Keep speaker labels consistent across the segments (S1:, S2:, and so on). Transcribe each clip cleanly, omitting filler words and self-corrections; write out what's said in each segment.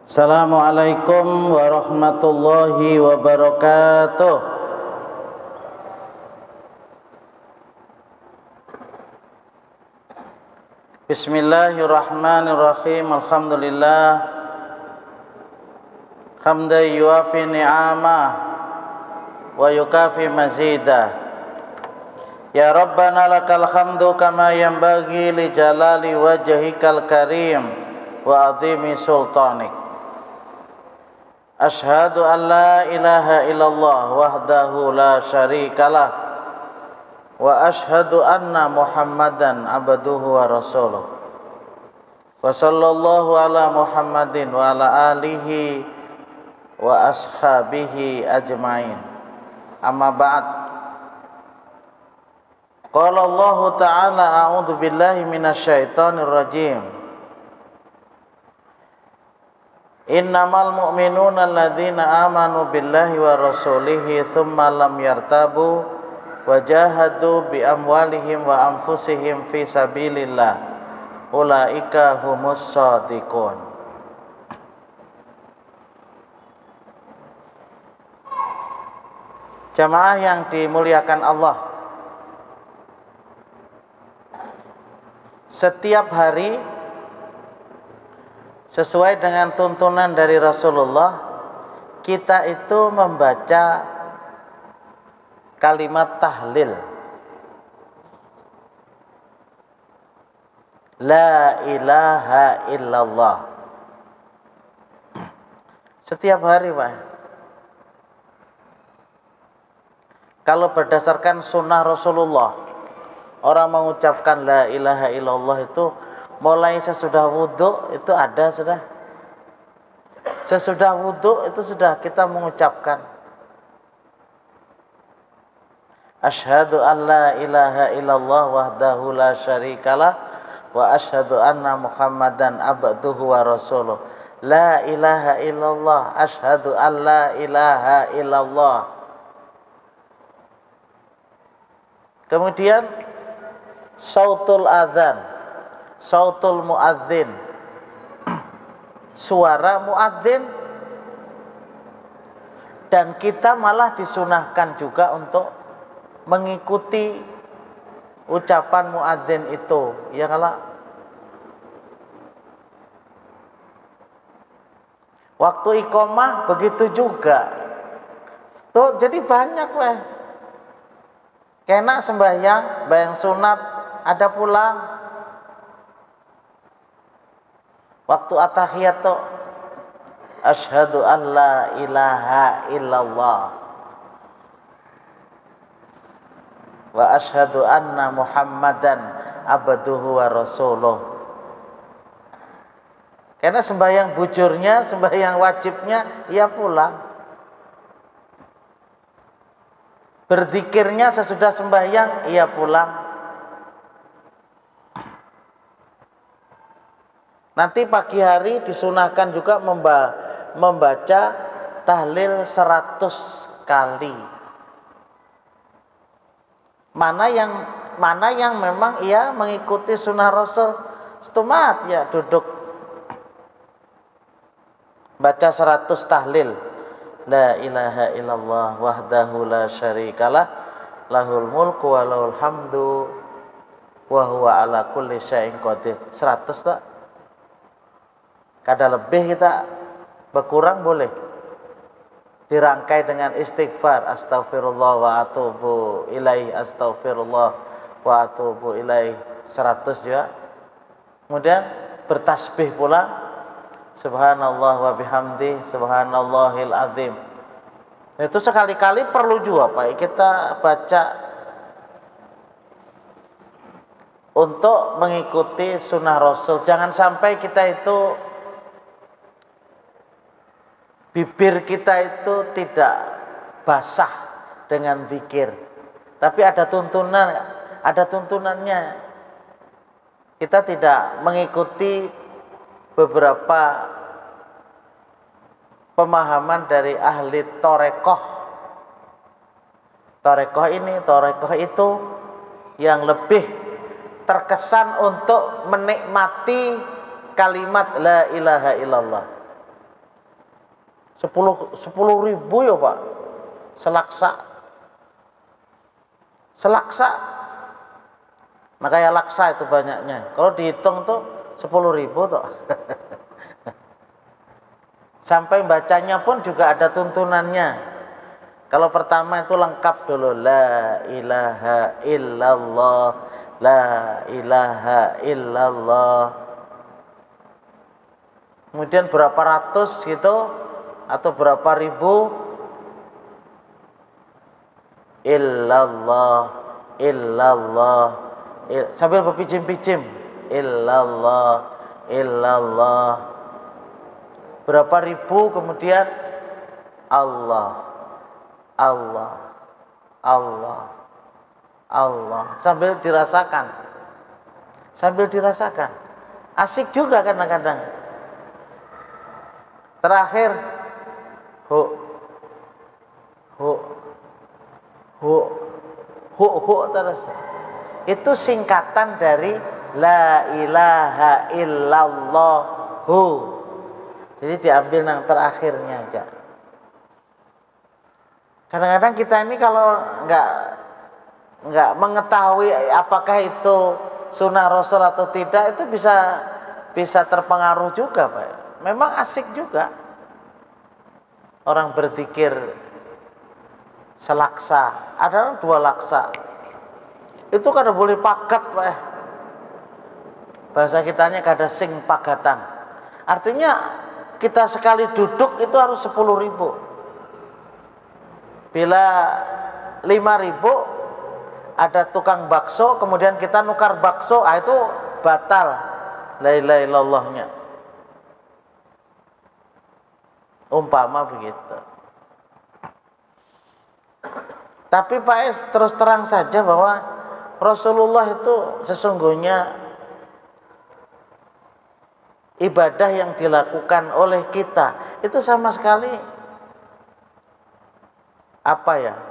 S1: Assalamualaikum warahmatullahi wabarakatuh. Bismillahirrahmanirrahim. Alhamdulillah hamdan yuafi ni'amah wa yukafi mazidah. Ya Rabbana lakal hamdu kama yanbaghi li jalali wajhikal karim wa azimi sultanik. Ashhadu an la ilaha illallah wahdahu la syarikalah wa ashhadu anna Muhammadan abduhu wa rasuluh. Wa sallallahu ala Muhammadin wa ala alihi wa ashabihi ajmain. Amma ba'd. Qala Allah ta'ala a'udzu billahi minasyaitonir rajim. Innamal mu'minuna alladzina amanu billahi wa rasulihi thumma lam yartabu wa jahadu bi amwalihim wa anfusihim fi sabilillah ulaika humus shadiqun. Jamaah yang dimuliakan Allah, setiap hari sesuai dengan tuntunan dari Rasulullah, kita itu membaca kalimat tahlil. La ilaha illallah. Setiap hari, Pak. Kalau berdasarkan sunnah Rasulullah, orang mengucapkan la ilaha illallah itu mulai sesudah wudhu itu ada sudah. Sesudah wudhu itu sudah kita mengucapkan asyhadu an la ilaha illallah wahdahu la syarikalah wa asyhadu anna Muhammadan abduhu wa rasuluh. La ilaha illallah, asyhadu an la ilaha illallah. Kemudian sautul adzan, sautul muadzin, suara muadzin. Dan kita malah disunahkan juga untuk mengikuti ucapan muadzin itu, ya kalau waktu iqamah begitu juga tuh. Jadi banyak weh, kena sembahyang sunat ada pulang. Waktu at-tahiyat tuh asyhadu an la ilaha illallah wa asyhadu anna Muhammadan abduhu wa rasuluh. Karena sembahyang bujurnya, sembahyang wajibnya ia pulang. Berzikirnya sesudah sembahyang ia pulang. Nanti pagi hari disunahkan juga membaca tahlil 100 kali. Mana yang memang ia mengikuti sunnah Rasul, setumat ya duduk baca 100 tahlil. La ilaha illallah wahdahu la syarikalah lahul mulku wa lahul hamdu wa huwa ala kulli syai'in qadir. 100 tak? Kada lebih kita berkurang boleh. Dirangkai dengan istighfar, astaghfirullah wa atubu ilaih, astaghfirullah wa atubu ilaih, 100 juga. Kemudian bertasbih pula, subhanallah wa bihamdi, subhanallahil azim. Itu sekali-kali perlu juga Pak kita baca untuk mengikuti sunnah Rasul. Jangan sampai kita itu bibir kita itu tidak basah dengan zikir, tapi ada tuntunannya. Kita tidak mengikuti beberapa pemahaman dari ahli torekoh. Torekoh ini, torekoh itu, yang lebih terkesan untuk menikmati kalimat la ilaha illallah. 10 ribu ya Pak, selaksa, makanya laksa itu banyaknya. Kalau dihitung tuh 10 ribu tuh. Sampai bacanya pun juga ada tuntunannya. Kalau pertama itu lengkap dulu, la ilaha illallah, la ilaha illallah. Kemudian berapa ratus gitu atau berapa ribu, illallah, illallah, sambil berpijim-pijim, illallah, illallah. Berapa ribu, kemudian Allah, Allah, Allah, Allah, sambil dirasakan, asik juga kadang-kadang. Terakhir, hu, terus. Itu singkatan dari la ilaha illallahu. Jadi diambil yang terakhirnya aja. Kadang-kadang kita ini kalau nggak mengetahui apakah itu sunnah Rasul atau tidak, itu bisa terpengaruh juga Pak. Memang asik juga orang berzikir selaksa, ada 2 laksa. Itu kada boleh paket Pak. Bahasa kitanya kada sing pagatan. Artinya kita sekali duduk itu harus 10 ribu. Bila 5 ribu ada tukang bakso, kemudian kita nukar bakso, itu batal la ilaha illallahnya. Umpama begitu. Tapi Pak, terus terang saja bahwa Rasulullah itu sesungguhnya ibadah yang dilakukan oleh kita itu sama sekali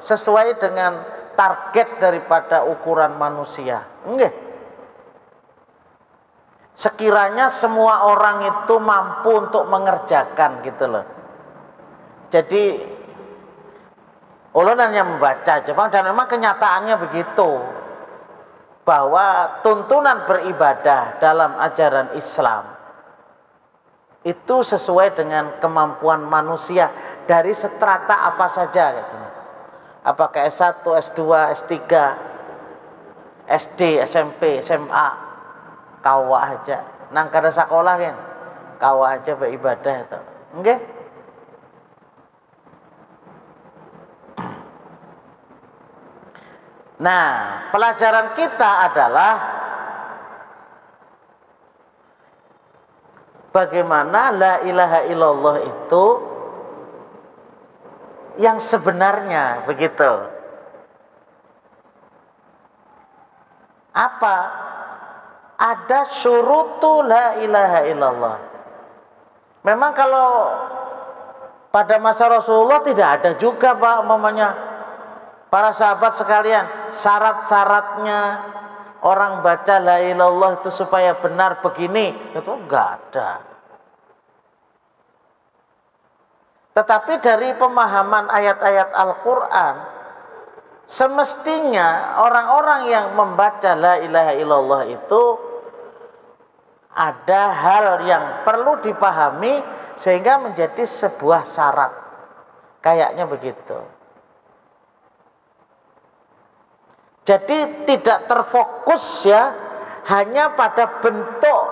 S1: sesuai dengan target daripada ukuran manusia. Enggak. Sekiranya semua orang itu mampu untuk mengerjakan gitu loh. Jadi ulun hanya membaca Jepang, dan memang kenyataannya begitu, bahwa tuntunan beribadah dalam ajaran Islam itu sesuai dengan kemampuan manusia dari strata apa saja gitu. Apakah S1, S2, S3, SD, SMP, SMA, kawa aja. Nang kada sekolah kan, kawa aja beribadah itu. Nggih. Nah, pelajaran kita adalah bagaimana la ilaha illallah itu yang sebenarnya begitu. Apa? Ada syurutu la ilaha illallah. Memang kalau pada masa Rasulullah tidak ada juga Pak, umpamanya para sahabat sekalian, syarat-syaratnya orang baca la ilaha illallah itu supaya benar begini, itu enggak ada. Tetapi dari pemahaman ayat-ayat Al-Quran, semestinya orang-orang yang membaca la ilaha illallah itu ada hal yang perlu dipahami sehingga menjadi sebuah syarat. Kayaknya begitu. Jadi tidak terfokus ya hanya pada bentuk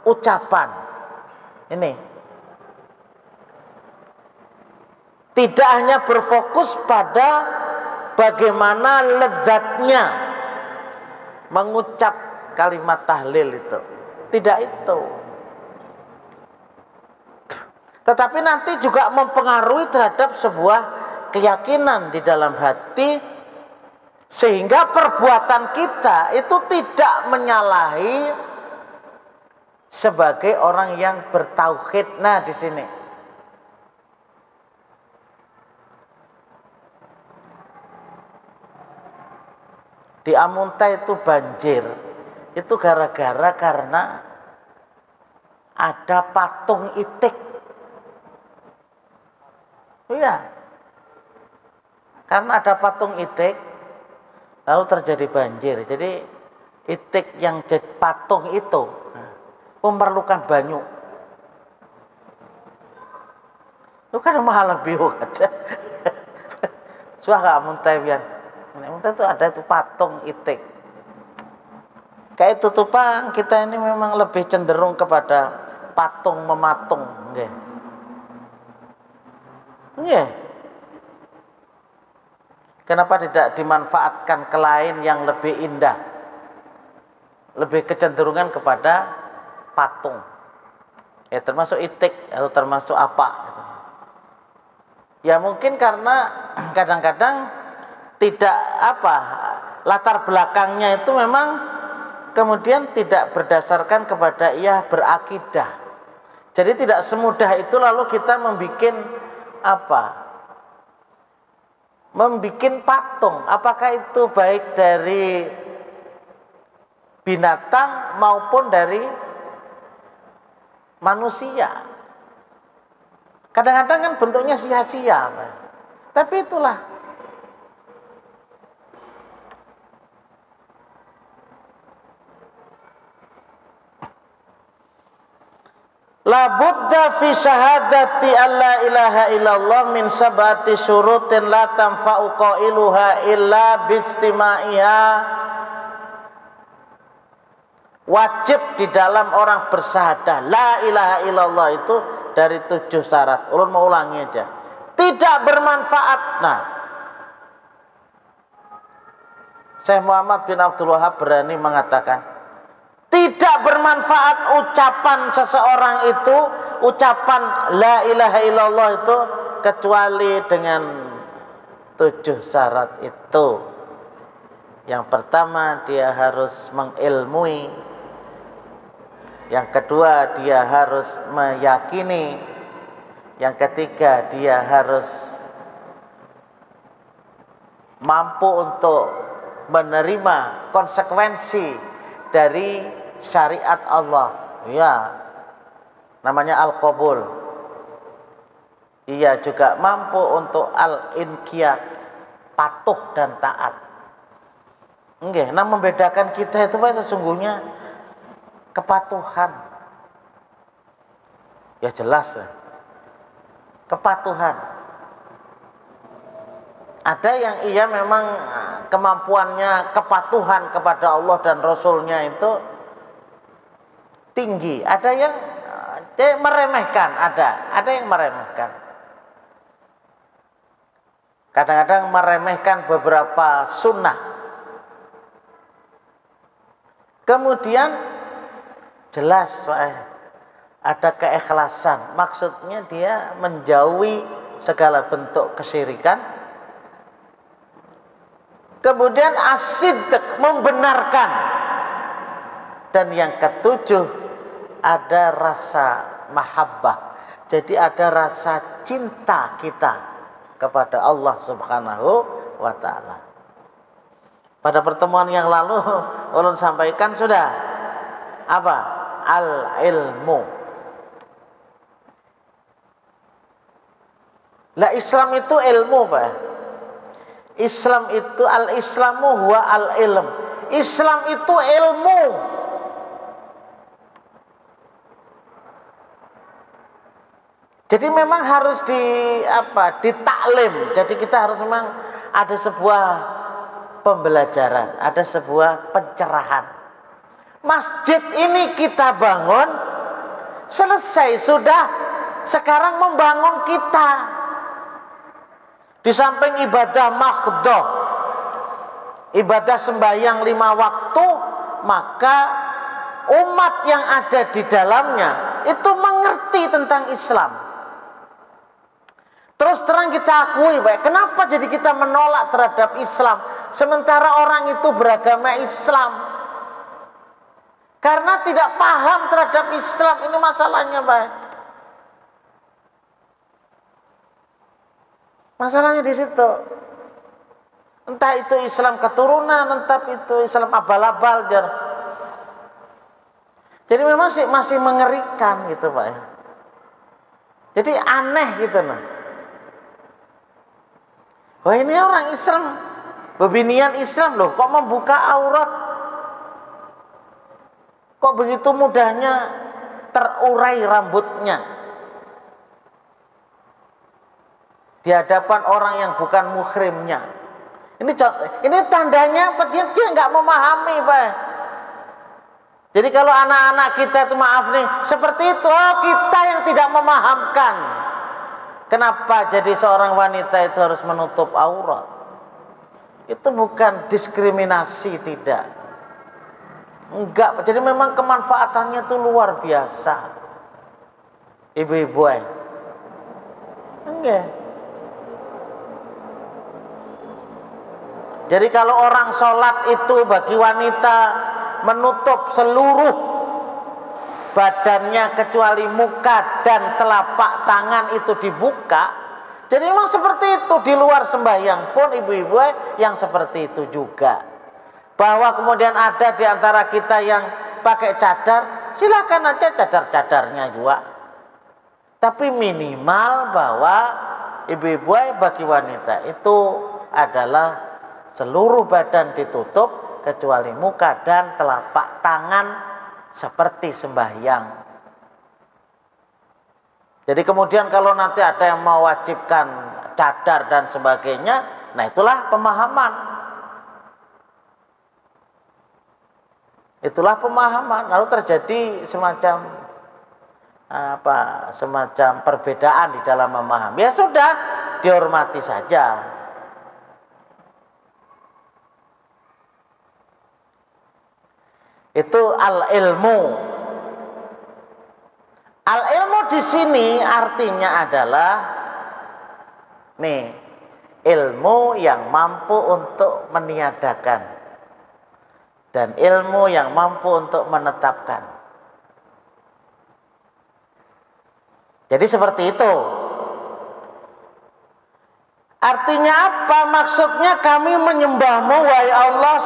S1: ucapan. Ini tidak hanya berfokus pada bagaimana lezatnya mengucap kalimat tahlil itu. Tidak itu. Tetapi nanti juga mempengaruhi terhadap sebuah keyakinan di dalam hati, sehingga perbuatan kita itu tidak menyalahi sebagai orang yang bertauhid. Nah, di sini di Amunta itu banjir, itu gara-gara karena ada patung itik. Iya. Karena ada patung itik, lalu terjadi banjir. Jadi itik yang jadi patung itu memerlukan banyu. Itu kan mahal lebih ada. Suah muntawian. Muntah itu ada itu patung itik. Kayak itu tuh Pak, kita ini memang lebih cenderung kepada patung mematung, nggih. Nggih. Kenapa tidak dimanfaatkan ke lain yang lebih indah? Lebih kecenderungan kepada patung. Ya termasuk itik atau termasuk apa? Ya mungkin karena kadang-kadang tidak latar belakangnya itu memang kemudian tidak berdasarkan kepada ia berakidah. Jadi tidak semudah itu lalu kita membikin patung. Apakah itu baik dari binatang maupun dari manusia. Kadang-kadang kan bentuknya sia-sia, tapi itulah. La budda fi syahadati alla ilaha illallah min sab'ati syurutin la tanfa'u qailuha illa bijtima'iha. Wajib di dalam orang bersyahadah la ilaha illallah itu dari 7 syarat. Ulun mau ulangi aja. Tidak bermanfaat. Nah, Syekh Muhammad bin Abdul Wahab berani mengatakan tidak bermanfaat ucapan seseorang itu, ucapan la ilaha illallah itu kecuali dengan 7 syarat itu. Yang pertama dia harus mengilmui. Yang kedua dia harus meyakini. Yang ketiga dia harus mampu untuk menerima konsekuensi dari syariat Allah. Ya, namanya al-qabul. Ia juga mampu untuk al-inqiyad, patuh dan taat. Nggih, nah membedakan kita itu Pak sesungguhnya kepatuhan. Ya jelas lah. Kepatuhan. Ada yang ia memang kemampuannya kepatuhan kepada Allah dan Rasulnya itu tinggi. Ada yang meremehkan, ada yang meremehkan. Kadang-kadang meremehkan beberapa sunnah. Kemudian jelas ada keikhlasan. Maksudnya dia menjauhi segala bentuk kesyirikan. Kemudian as-sidq, membenarkan. Dan yang ketujuh ada rasa mahabbah. Jadi ada rasa cinta kita kepada Allah Subhanahu wa ta'ala. Pada pertemuan yang lalu ulun sampaikan sudah apa? Al-ilmu. Lah Islam itu ilmu Pak. Islam itu al-islamu huwa al-ilm. Islam itu ilmu. Jadi memang harus ditaklim. Jadi kita harus memang ada sebuah pembelajaran, ada sebuah pencerahan. Masjid ini kita bangun, selesai sudah. Sekarang membangun kita. Di samping ibadah makhdoh, ibadah sembahyang 5 waktu, maka umat yang ada di dalamnya itu mengerti tentang Islam. Terus terang kita akui, kenapa jadi kita menolak terhadap Islam, sementara orang itu beragama Islam? Karena tidak paham terhadap Islam, ini masalahnya, Pak. Masalahnya di situ. Entah itu Islam keturunan, entah itu Islam abal-abal. Jadi memang masih mengerikan gitu Pak. Jadi aneh gitu nah. Wah, ini orang Islam, bebinian Islam loh, kok membuka aurat? Kok begitu mudahnya terurai rambutnya di hadapan orang yang bukan muhrimnya? Ini tandanya apa? Dia nggak memahami, Pak. Jadi kalau anak-anak kita itu, maaf nih, seperti itu, kita yang tidak memahamkan. Kenapa jadi seorang wanita itu harus menutup aurat? Itu bukan diskriminasi, tidak. Enggak, jadi memang kemanfaatannya itu luar biasa. Ibu-ibu, enggak. Jadi kalau orang sholat itu bagi wanita menutup seluruh badannya kecuali muka dan telapak tangan itu dibuka. Jadi memang seperti itu, di luar sembahyang pun ibu-ibu yang seperti itu juga. Bahwa kemudian ada di antara kita yang pakai cadar, silakan aja cadar-cadarnya juga. Tapi minimal bahwa ibu-ibu bagi wanita itu adalah seluruh badan ditutup kecuali muka dan telapak tangan seperti sembahyang. Jadi kemudian kalau nanti ada yang mewajibkan cadar dan sebagainya, nah itulah pemahaman. Itulah pemahaman. Lalu terjadi semacam perbedaan di dalam memahami. Ya sudah, dihormati saja. Itu al-ilmu. Al-ilmu di sini artinya adalah ilmu yang mampu untuk meniadakan dan ilmu yang mampu untuk menetapkan. Jadi seperti itu. Artinya apa? Maksudnya kami menyembahmu wahai Allah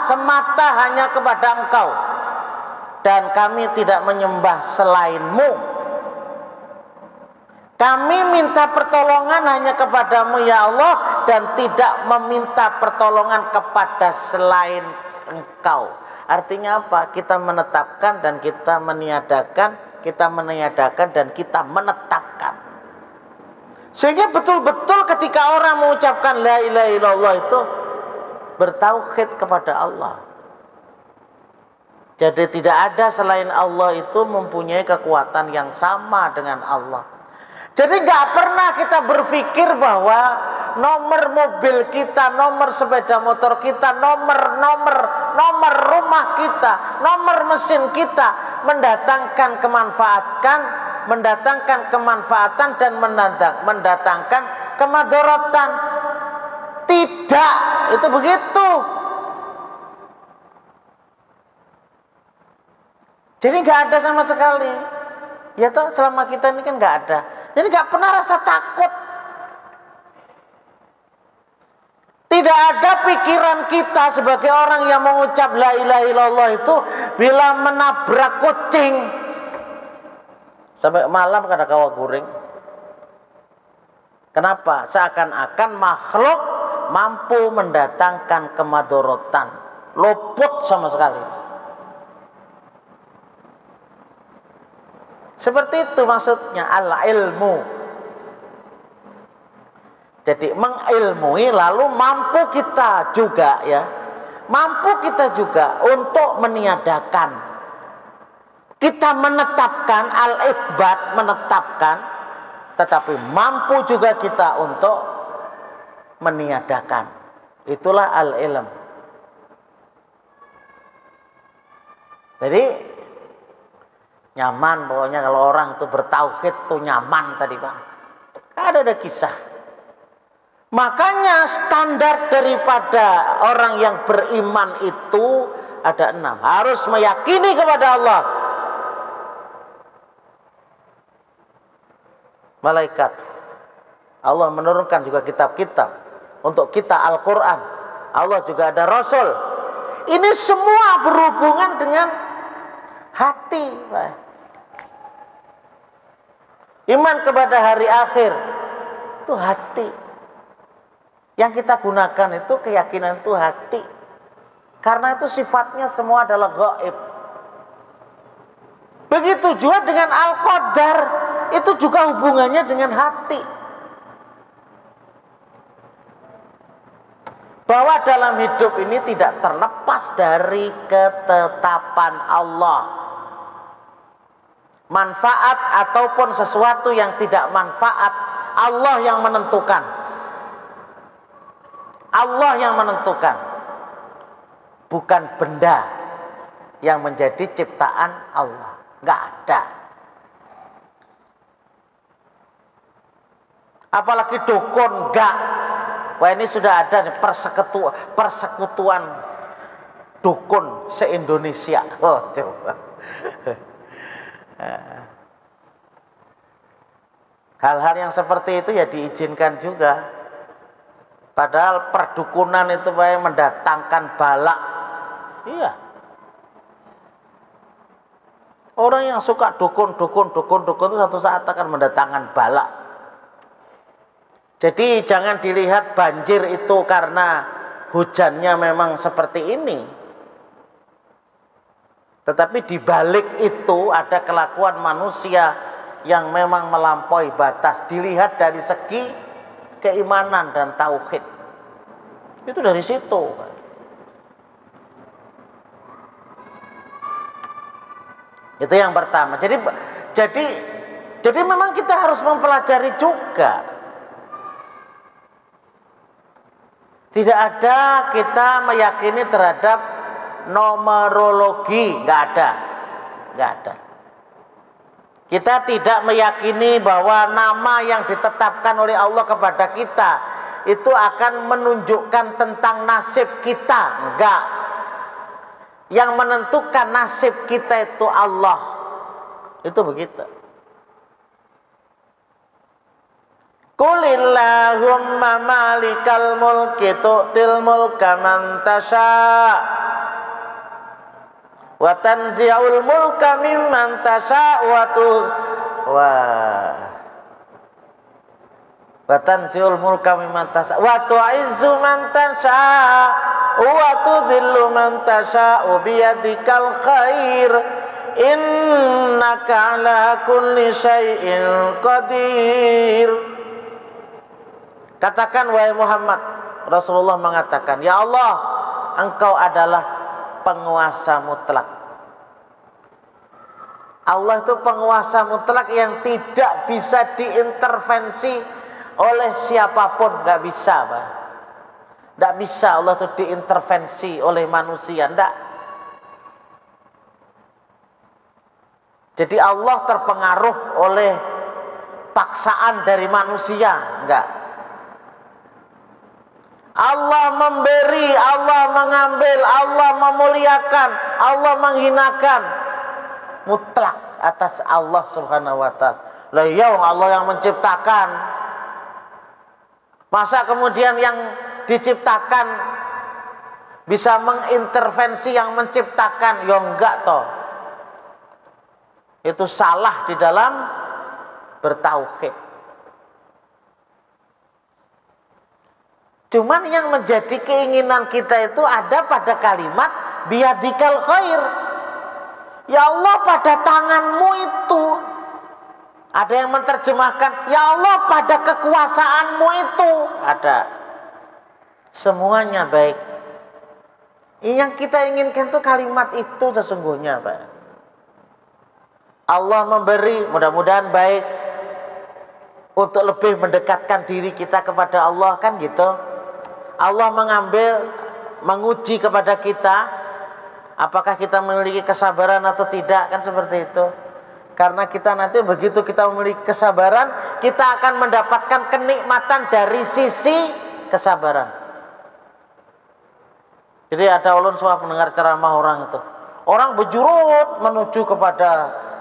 S1: semata hanya kepada Engkau, dan kami tidak menyembah selainmu. Kami minta pertolongan hanya kepadamu ya Allah, dan tidak meminta pertolongan kepada selain Engkau. Artinya apa? Kita menetapkan dan kita meniadakan, kita meniadakan dan kita menetapkan. Sehingga betul-betul ketika orang mengucapkan la ilaha illallah itu bertauhid kepada Allah. Jadi tidak ada selain Allah itu mempunyai kekuatan yang sama dengan Allah. Jadi nggak pernah kita berpikir bahwa nomor mobil kita, nomor sepeda motor kita, nomor rumah kita, nomor mesin kita mendatangkan kemanfaatan dan mendatangkan kemadharatan. Tidak, itu begitu. Jadi nggak ada sama sekali. Ya toh, selama kita ini kan nggak ada. Jadi nggak pernah rasa takut. Tidak ada pikiran kita sebagai orang yang mengucap la ilaha illallah itu bila menabrak kucing sampai malam kada kawa guring. Kenapa? Seakan-akan makhluk mampu mendatangkan kemadharatan, luput sama sekali. Seperti itu maksudnya al-ilmu. Jadi mengilmui lalu mampu kita juga untuk meniadakan. Kita menetapkan al-itsbat, menetapkan, tetapi mampu juga kita untuk meniadakan. Itulah al-ilm. Jadi nyaman pokoknya kalau orang itu bertauhid tuh nyaman tadi Pak. Ada kisah. Makanya standar daripada orang yang beriman itu ada 6. Harus meyakini kepada Allah, malaikat. Allah menurunkan juga kitab-kitab untuk kita, Al-Quran. Allah juga ada Rasul. Ini semua berhubungan dengan hati Pak. Iman kepada hari akhir itu hati. Yang kita gunakan itu keyakinan itu hati. Karena itu sifatnya semua adalah gaib. Begitu juga dengan Al-Qadar, itu juga hubungannya dengan hati. Bahwa dalam hidup ini tidak terlepas dari ketetapan Allah. Manfaat ataupun sesuatu yang tidak manfaat, Allah yang menentukan. Allah yang menentukan. Bukan benda yang menjadi ciptaan Allah. Enggak ada. Apalagi dukun, enggak. Wah, ini sudah ada nih persekutuan dukun se-Indonesia. Oh, coba. Hal-hal yang seperti itu ya diizinkan juga. Padahal perdukunan itu mendatangkan bala. Iya. Orang yang suka dukun itu satu saat akan mendatangkan bala. Jadi jangan dilihat banjir itu karena hujannya memang seperti ini. Tetapi di balik itu ada kelakuan manusia yang memang melampaui batas. Dilihat dari segi keimanan dan tauhid. Itu dari situ. Itu yang pertama. Jadi memang kita harus mempelajari juga. Tidak ada kita meyakini terhadap numerologi, nggak ada. Kita tidak meyakini bahwa nama yang ditetapkan oleh Allah kepada kita itu akan menunjukkan tentang nasib kita, enggak. Yang menentukan nasib kita itu Allah. Itu begitu. Qulillahumma malikal mulki tu'til mulka man tasha' wa tanzi'ul mulka mimman tasha' wa tanzi'ul mulka mimman tasha' wa tu'izzu man tasha' wa tudhillu man tasha' biyadikal khair innaka ala kulli syai'in qadir. Katakan wahai Muhammad, Rasulullah mengatakan, ya Allah, Engkau adalah penguasa mutlak. Allah itu penguasa mutlak yang tidak bisa diintervensi oleh siapapun, nggak bisa, Pak. Nggak bisa Allah itu diintervensi oleh manusia, nggak. Jadi Allah terpengaruh oleh paksaan dari manusia, enggak. Allah memberi, Allah mengambil, Allah memuliakan, Allah menghinakan, mutlak atas Allah Subhanahu wa ta'ala. Lah iya, Allah yang menciptakan. Masa kemudian yang diciptakan bisa mengintervensi yang menciptakan? Ya enggak toh. Itu salah di dalam bertauhid. Cuman yang menjadi keinginan kita itu ada pada kalimat biyadikal khair. Ya Allah, pada tanganmu itu. Ada yang menerjemahkan, ya Allah, pada kekuasaanmu itu. Ada. Semuanya baik. Yang kita inginkan itu kalimat itu sesungguhnya, Pak. Allah memberi, mudah-mudahan baik, untuk lebih mendekatkan diri kita kepada Allah, kan gitu. Allah mengambil, menguji kepada kita, apakah kita memiliki kesabaran atau tidak, kan seperti itu. Karena kita nanti begitu kita memiliki kesabaran, kita akan mendapatkan kenikmatan dari sisi kesabaran. Jadi ada ulun suah mendengar ceramah orang itu. Orang berjurut menuju kepada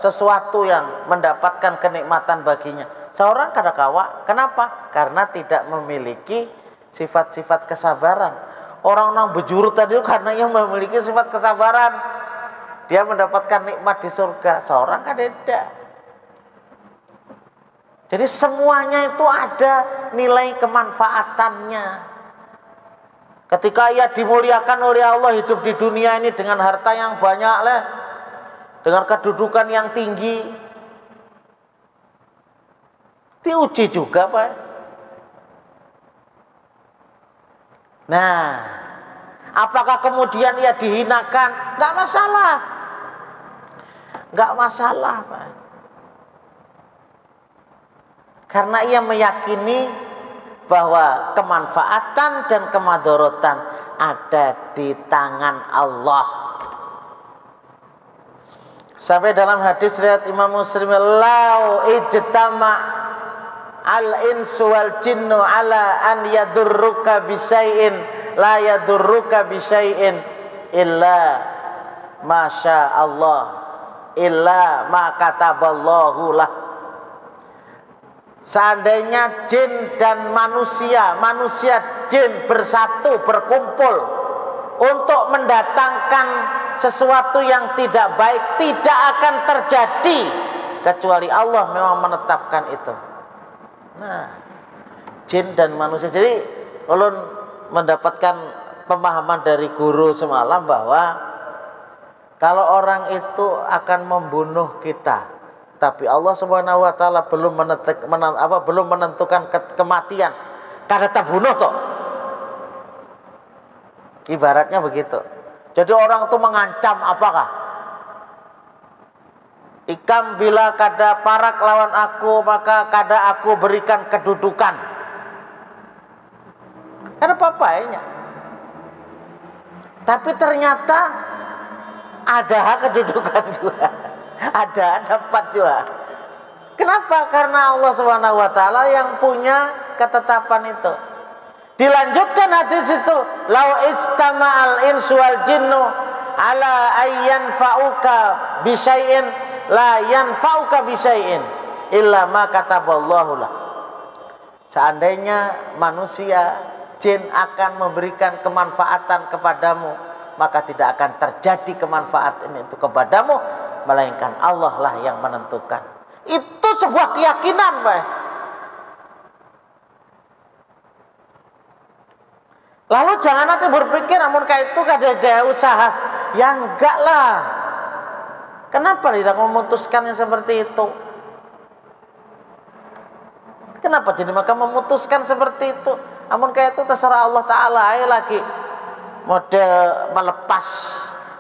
S1: sesuatu yang mendapatkan kenikmatan baginya. Seorang kadakawa, kenapa? Karena tidak memiliki sifat-sifat kesabaran. Orang-orang berjurut tadi karena yang memiliki sifat kesabaran, dia mendapatkan nikmat di surga. Seorang kan tidak. Jadi semuanya itu ada nilai kemanfaatannya. Ketika ia dimuliakan oleh Allah hidup di dunia ini dengan harta yang banyak lah, dengan kedudukan yang tinggi, diuji juga Pak. Nah, apakah kemudian ia dihinakan? Enggak masalah. Enggak masalah Pak. Karena ia meyakini bahwa kemanfaatan dan kemadharatan ada di tangan Allah. Sampai dalam hadis riwayat Imam Muslim, "Lau ijtama al-insu wal jinnu ala an yadurruka bisyai'in la yadurruka bisyai'in illa masya Allah illa ma kataballahu lah." Seandainya jin dan manusia jin bersatu, berkumpul untuk mendatangkan sesuatu yang tidak baik, tidak akan terjadi kecuali Allah memang menetapkan itu. Nah, jin dan manusia. Jadi ulun mendapatkan pemahaman dari guru semalam bahwa kalau orang itu akan membunuh kita, tapi Allah Subhanahu wa taala belum menentukan kematian, kada terbunuh toh. Ibaratnya begitu. Jadi orang itu mengancam apakah? Ikam bila kada parak lawan aku, maka kada aku berikan kedudukan. Ada apa-apanya. Tapi ternyata ada kedudukan juga. Ada dapat juga. Kenapa? Karena Allah Subhanahu wa taala yang punya ketetapan itu. Dilanjutkan hadis itu, "Lau ijtama'al insu wal jinnu ala ayyan fa'uka bisyai'in la yanfa'uka bisyai'in illa ma kataballahu lah." Seandainya manusia, jin akan memberikan kemanfaatan kepadamu, maka tidak akan terjadi kemanfaatan itu kepadamu, melainkan Allah lah yang menentukan. Itu sebuah keyakinan, Pak. Lalu jangan nanti berpikir, namun kayak itu kada usaha. Ya enggak lah. Kenapa tidak memutuskannya seperti itu? Kenapa jadi maka memutuskan seperti itu? Namun kayak itu terserah Allah Ta'ala. Ayo lagi model melepas,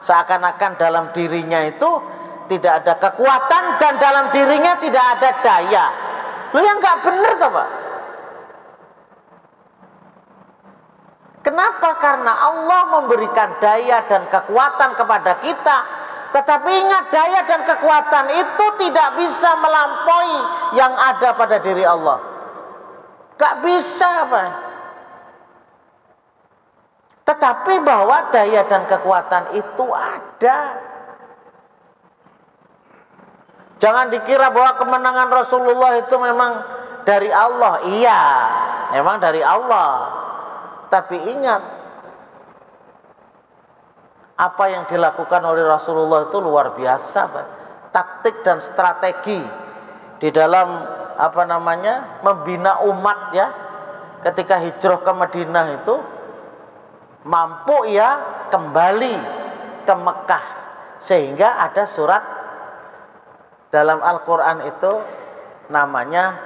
S1: seakan-akan dalam dirinya itu tidak ada kekuatan dan dalam dirinya tidak ada daya. Lu yang nggak bener toh Pak? Kenapa? Karena Allah memberikan daya dan kekuatan kepada kita. Tetapi ingat, daya dan kekuatan itu tidak bisa melampaui yang ada pada diri Allah. Gak bisa Pak. Tetapi bahwa daya dan kekuatan itu ada. Jangan dikira bahwa kemenangan Rasulullah itu memang dari Allah. Iya, memang dari Allah. Tapi ingat, apa yang dilakukan oleh Rasulullah itu luar biasa, Pak. Taktik dan strategi di dalam membina umat ya. Ketika hijrah ke Madinah itu mampu ya kembali ke Mekah, sehingga ada surat dalam Al-Quran itu namanya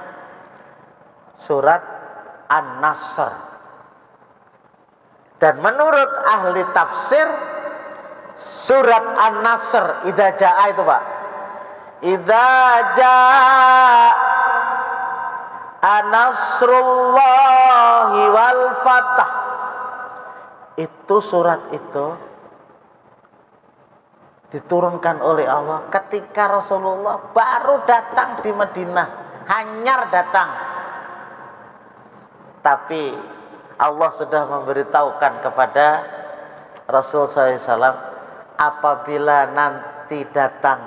S1: surat An-Nasr. Dan menurut ahli tafsir, surat An-Nasr idza jaa itu Pak, idza jaa nasrullahi wal fatah, itu surat itu diturunkan oleh Allah ketika Rasulullah baru datang di Madinah, hanyar datang. Tapi Allah sudah memberitahukan kepada Rasul SAW, apabila nanti datang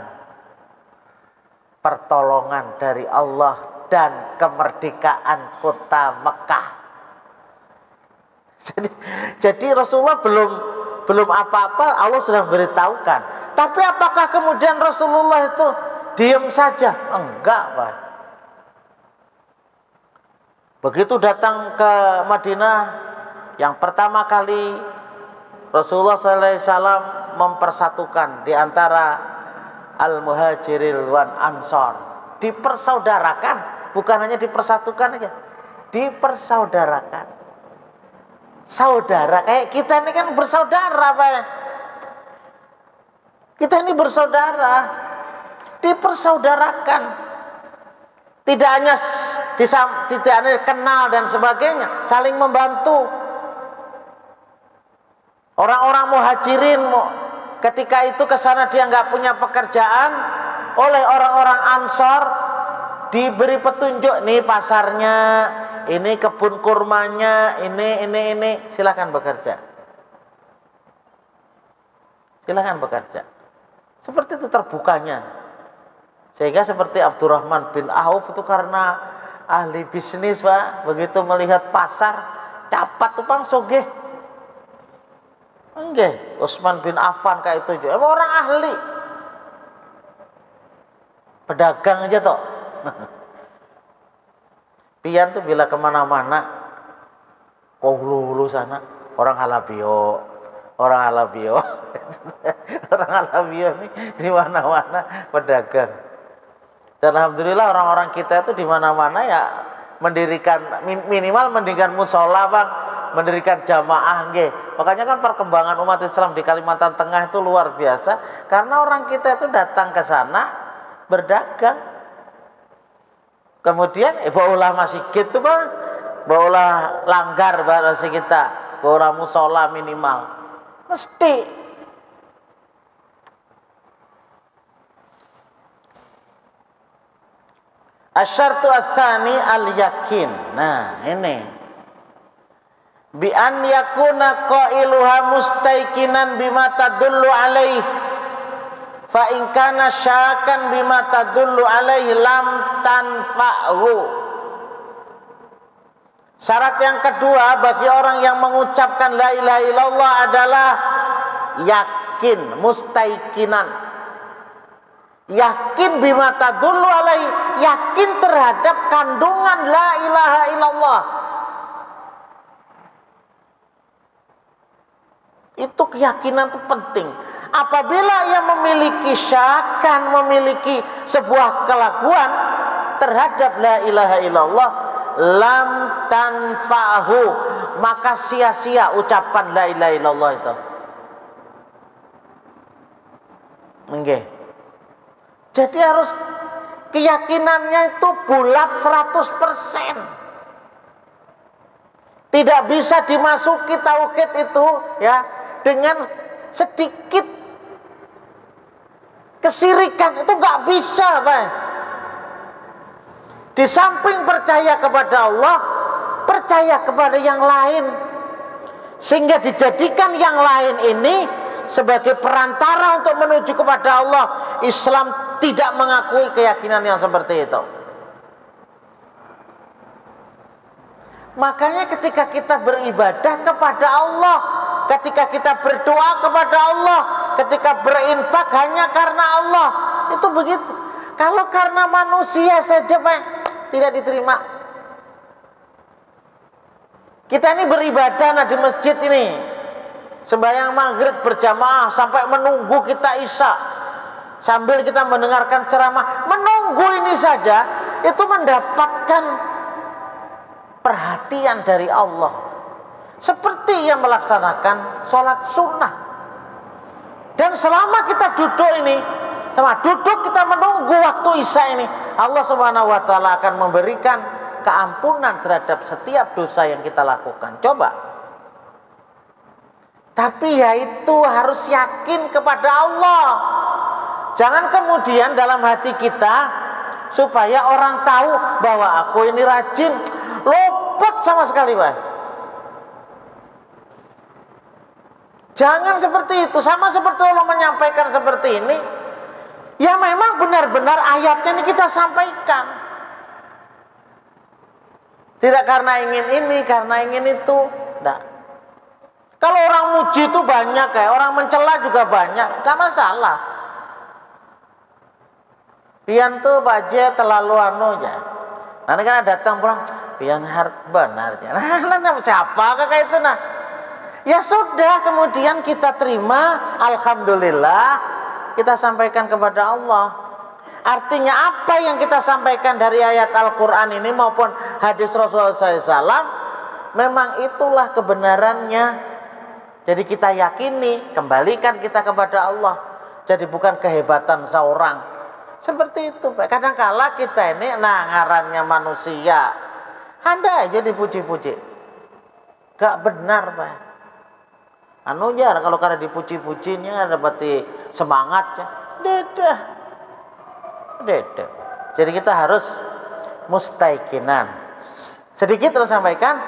S1: pertolongan dari Allah dan kemerdekaan kota Mekah. Jadi Rasulullah belum apa-apa, Allah sudah memberitahukan. Tapi apakah kemudian Rasulullah itu diam saja? Enggak, Pak. Begitu datang ke Madinah, Yang pertama kali Rasulullah SAW mempersatukan di antara al-muhajiril wan ansor, dipersaudarakan, bukan hanya dipersatukan aja, dipersaudarakan. Saudara kayak kita ini kan bersaudara, Pak. Kita ini bersaudara, dipersaudarakan. Tidak hanya kenal dan sebagainya, saling membantu. Orang-orang muhajirin ketika itu ke sana dia nggak punya pekerjaan, oleh orang-orang ansor diberi petunjuk, nih pasarnya, ini kebun kurmanya, ini, silakan bekerja. Silakan bekerja. Seperti itu terbukanya. Sehingga seperti Abdurrahman bin Auf itu karena ahli bisnis, Pak, begitu melihat pasar, capat tuh Bang sogeh. Enggak, Utsman bin Affan kayak itu juga. Emang orang ahli. Pedagang aja toh. Pian tuh bila kemana-mana, kau hulu sana, orang halabio, orang halabio ini di mana-mana pedagang. Dan alhamdulillah orang-orang kita itu di mana-mana ya mendirikan, minimal mendirikan musola, Bang, mendirikan jamaah, nggih. Makanya kan perkembangan umat Islam di Kalimantan Tengah itu luar biasa karena orang kita itu datang ke sana berdagang. Kemudian baulah masjid itu, Bang, baulah langgar bahasa kita, baulah musola minimal. Mesti. Asyartu ats-tsani al-yakin. Nah, ini. Bi an yakuna qailuha mustaiqinan bima tadullu alaihi. Fa in kana syakan bima tadullu alaihi lam tanfa'hu. Syarat yang kedua bagi orang yang mengucapkan la ilaha illallah adalah yakin, mustaiqinan. Yakin bima tadullu alaihi, yakin terhadap kandungan la ilaha illallah. Itu keyakinan itu penting. Apabila ia memiliki syakan, memiliki sebuah keraguan terhadap la ilaha illallah, lam tanfa'hu, maka sia-sia ucapan la ilaha illallah itu. Nggih. Jadi harus keyakinannya itu bulat 100%. Tidak bisa dimasuki tauhid itu ya dengan sedikit kesirikan, itu nggak bisa, Pak. Di samping percaya kepada Allah, percaya kepada yang lain, sehingga dijadikan yang lain ini sebagai perantara untuk menuju kepada Allah. Islam tidak mengakui keyakinan yang seperti itu. Makanya ketika kita beribadah kepada Allah, ketika kita berdoa kepada Allah, ketika berinfak hanya karena Allah, itu begitu. Kalau karena manusia saja, Pak, tidak diterima. Kita ini beribadah di masjid ini, sembahyang maghrib berjamaah sampai menunggu kita isya, sambil kita mendengarkan ceramah, menunggu ini saja itu mendapatkan perhatian dari Allah, seperti yang melaksanakan sholat sunnah. Dan selama kita duduk ini, duduk kita menunggu waktu isya ini, Allah Subhanahu wa taala akan memberikan keampunan terhadap setiap dosa yang kita lakukan. Coba. Tapi ya itu harus yakin kepada Allah. Jangan kemudian dalam hati kita supaya orang tahu bahwa aku ini rajin, luput sama sekali, Pak. Jangan seperti itu. Sama seperti Allah menyampaikan seperti ini, ya memang benar-benar ayatnya ini kita sampaikan. Tidak karena ingin ini, karena ingin itu. Tidak. Kalau orang muji itu banyak, kayak orang mencela juga banyak, gak masalah. Pian tuh baje terlalu anu ya. Nanti kan datang pulang, pian harta benarnya. Nah, siapa kakak itu nah? Ya sudah, kemudian kita terima, alhamdulillah, kita sampaikan kepada Allah. Artinya apa yang kita sampaikan dari ayat Al-Quran ini maupun hadis Rasulullah SAW, memang itulah kebenarannya. Jadi kita yakini, kembalikan kita kepada Allah. Jadi bukan kehebatan seorang. Seperti itu Pak. Kadang-kala kita ini ngarannya manusia, ada aja dipuji-puji. Gak benar Pak. Anunya kalau karena dipuji-pujinya berarti semangatnya. Dede. Jadi kita harus mustaiqinan. Sedikit terus sampaikan,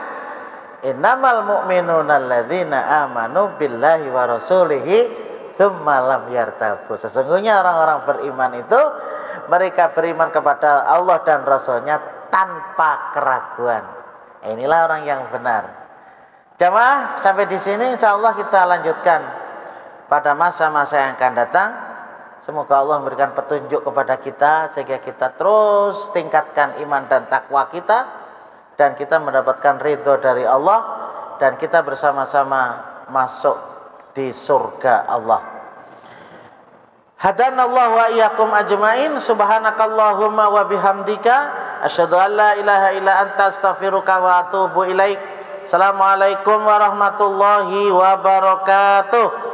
S1: innamal mu'minuna alladzina amanu billahi wa rasulihi tsumma lam yartabu. Sesungguhnya orang-orang beriman itu mereka beriman kepada Allah dan Rasulnya tanpa keraguan. Inilah orang yang benar. Jamaah, sampai di sini insyaallah kita lanjutkan pada masa-masa yang akan datang. Semoga Allah memberikan petunjuk kepada kita sehingga kita terus tingkatkan iman dan takwa kita dan kita mendapatkan ridho dari Allah dan kita bersama-sama masuk di surga Allah. Hadanallahu wa iyyakum ajmain. Subhanakallahumma wa bihamdika asyhadu an la ilaha illa anta astaghfiruka wa atubu ilaik. Assalamualaikum warahmatullahi wabarakatuh.